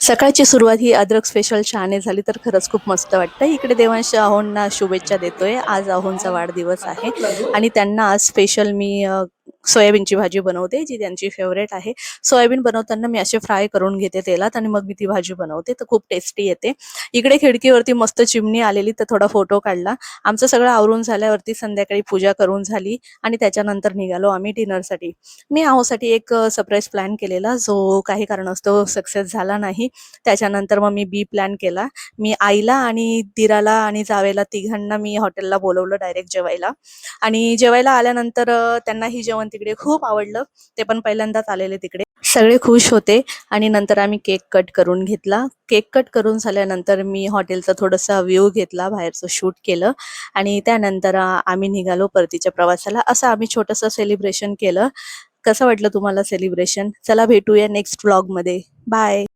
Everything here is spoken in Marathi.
सकाळची सुरुवात ही अद्रक स्पेशल चहाने झाली तर खरंच खूप मस्त वाटतं. इकडे देवांश अहोंना शुभेच्छा देतोय. आज अहोंचा वाढदिवस आहे आणि त्यांना आज स्पेशल मी सोयाबीनची भाजी बनवते, जी त्यांची फेव्हरेट आहे. सोयाबीन बनवताना मी असे फ्राय करून घेते तेलात आणि मग मी ती भाजी बनवते, तर खूप टेस्टी येते. इकडे खिडकीवरती मस्त चिमणी आलेली, तर थोडा फोटो काढला. आमचं सगळं आवरून झाल्यावरती संध्याकाळी पूजा करून झाली आणि त्याच्यानंतर निघालो आम्ही डिनरसाठी. मी अहोसाठी एक सरप्राईज प्लॅन केलेला, जो काही कारणास्तव सक्सेस झाला नाही. त्याच्यानंतर मग मी बी प्लॅन केला. मी आईला आणि दिराला आणि जावेला तिघांना मी हॉटेलला बोलवलं डायरेक्ट जेवायला. आणि जेवायला आल्यानंतर त्यांना ही जेवण तिकडे खूप आवडलं. ते पण पहिल्यांदाच आलेले तिकडे. सगळे खुश होते आणि नंतर आम्ही केक कट करून घेतला. केक कट करून झाल्यानंतर मी हॉटेलचा थोडासा व्ह्यू घेतला, बाहेरचं शूट केलं आणि त्यानंतर आम्ही निघालो परतीच्या प्रवासाला. असं आम्ही छोटंसं सेलिब्रेशन केलं. कसं वाटलं तुम्हाला सेलिब्रेशन? चला भेटूया नेक्स्ट व्लॉगमध्ये. बाय.